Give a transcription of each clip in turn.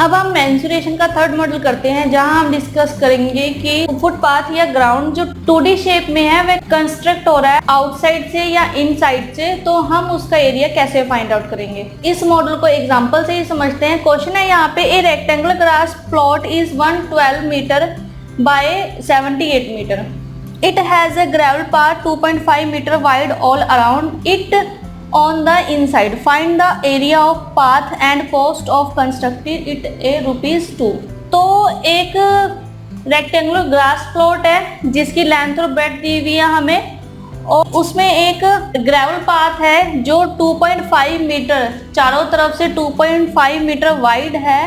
अब हम मेंसुरेशन का थर्ड मॉडल करते हैं, जहां हम डिस्कस करेंगे कि फुटपाथ या ग्राउंड जो 2D शेप में है वह कंस्ट्रक्ट हो रहा है आउटसाइड से या इनसाइड से, तो हम उसका एरिया कैसे फाइंड आउट करेंगे। इस मॉडल को एग्जांपल से ही समझते हैं। क्वेश्चन है यहाँ पे, a rectangular grass plot is 112 metre by 78 metre. It has a gravel path 2.5 meter wide all around it on the inside. Find the area of path and cost of constructing it a ₹2। तो एक rectangular grass plot है जिसकी length और breadth दी हुई है हमें, और उसमें एक ग्रेवल पाथ है जो 2.5 मीटर चारों तरफ से 2.5 मीटर वाइड है,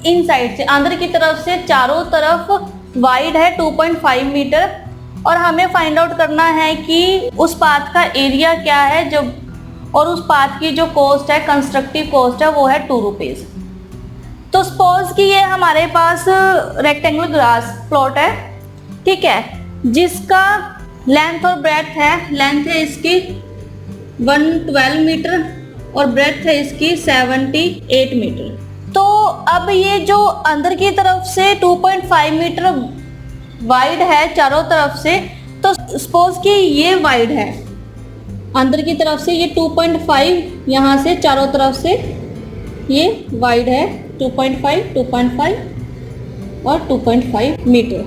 इनसाइड से अंदर की तरफ से चारों तरफ वाइड है 2.5 मीटर, और हमें फाइंड आउट करना है कि उस पाथ का एरिया क्या है जो, और उस पाथ की जो कॉस्ट है, कंस्ट्रक्टिव कॉस्ट है, वो है ₹2। तो सपोज कि ये हमारे पास रेक्टेंगुलर ग्रास प्लॉट है, ठीक है, जिसका लेंथ और ब्रेड्थ है, लेंथ है इसकी 112 मीटर और ब्रेड्थ है इसकी 78 मीटर। तो अब ये जो अंदर की तरफ से 2.5 मीटर वाइड है चारों तरफ से, तो सपोज कि ये वाइड है अंदर की तरफ से, ये 2.5 यहाँ से चारों तरफ से ये वाइड है 2.5, 2.5 और 2.5 मीटर,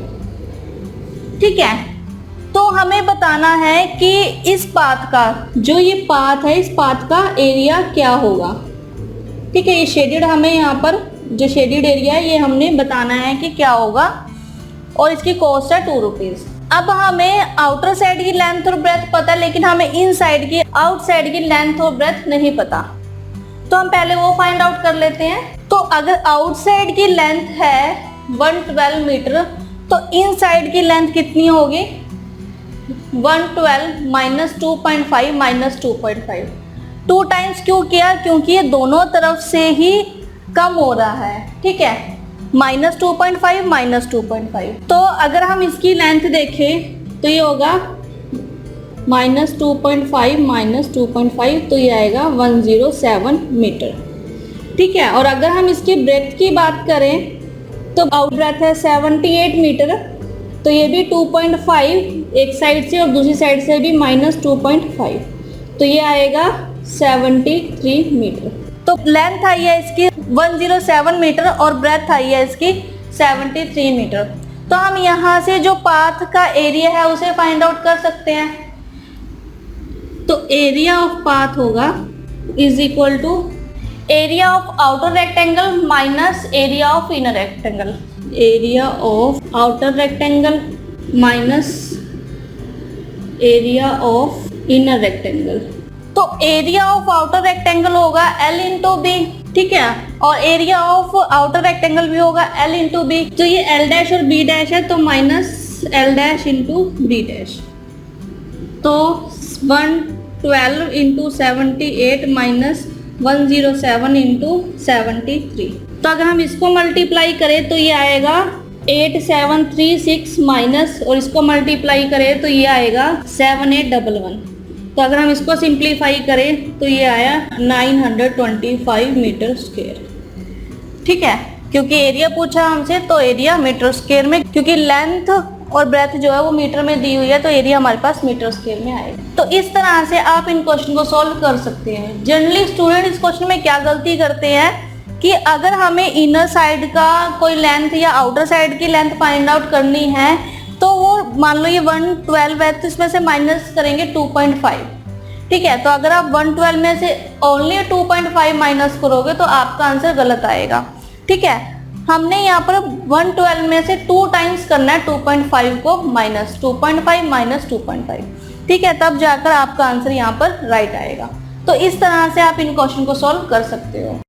ठीक है। तो हमें बताना है कि इस पाथ का, जो ये पाथ है, इस पाथ का एरिया क्या होगा, ठीक है। ये शेडेड, हमें यहाँ पर जो शेडेड एरिया है ये हमने बताना है कि क्या होगा, और इसकी कॉस्ट है ₹2। अब हमें आउटर साइड की लेंथ और ब्रेथ पता है, लेकिन हमें इन साइड की, आउटसाइड की लेंथ और ब्रेथ नहीं पता, तो हम पहले वो फाइंड आउट कर लेते हैं। तो अगर आउटसाइड की लेंथ है 112 मीटर, तो इन साइड की लेंथ कितनी होगी, 112 माइनस 2.5 माइनस 2.5, 2 टाइम्स क्यों किया, क्योंकि ये दोनों तरफ से ही कम हो रहा है, ठीक है, -2.5 माइनस 2.5। तो अगर हम इसकी लेंथ देखें तो ये होगा -2.5 माइनस 2.5, तो ये आएगा 107 मीटर, ठीक है। और अगर हम इसकी ब्रेथ की बात करें तो आउट ब्रेथ है 78 मीटर, तो ये भी 2.5 एक साइड से और दूसरी साइड से भी -2.5, तो ये आएगा 73 मीटर। तो लेंथ आई है इसकी 107 मीटर और ब्रेथ आई है इसकी 73 मीटर। तो हम यहाँ से जो पाथ का एरिया है उसे फाइंड आउट कर सकते हैं। तो एरिया ऑफ पाथ होगा is equal to area of outer rectangle minus area of inner rectangle, area of outer rectangle minus area of inner rectangle. तो एरिया ऑफ आउटर रेक्टेंगल होगा L into B, ठीक है, और area of outer rectangle भी होगा L into B. तो ये L dash और B डैश है, तो minus L dash into B dash, तो 112 इंटू 78 माइनस 107 इंटू 73। तो अगर हम इसको मल्टीप्लाई करें तो ये आएगा 8736 माइनस, और इसको मल्टीप्लाई करें तो ये आएगा 7811। तो अगर हम इसको सिंप्लीफाई करें तो ये आया 925 मीटर स्क्वायर, ठीक है, क्योंकि एरिया पूछा हमसे तो एरिया मीटर स्क्वायर में, क्योंकि लेंथ और ब्रेथ जो है वो मीटर में दी हुई है, तो एरिया हमारे पास मीटर स्क्वायर में आएगा। तो इस तरह से आप इन क्वेश्चन को सॉल्व कर सकते हैं। जनरली स्टूडेंट इस क्वेश्चन में क्या गलती करते हैं कि अगर हमें इनर साइड का कोई लेंथ या आउटर साइड की लेंथ फाइंड आउट करनी है, तो वो मान लो ये 112 है, तो इसमें से माइनस करेंगे 2.5, ठीक है। तो अगर आप 112 में से ओनली 2.5 माइनस करोगे तो आपका आंसर गलत आएगा, ठीक है। हमने यहाँ पर 112 में से 2 टाइम्स करना है 2.5 को, माइनस 2.5 माइनस 2.5, ठीक है, तब जाकर आपका आंसर यहाँ पर राइट आएगा। तो इस तरह से आप इन क्वेश्चन को सॉल्व कर सकते हो।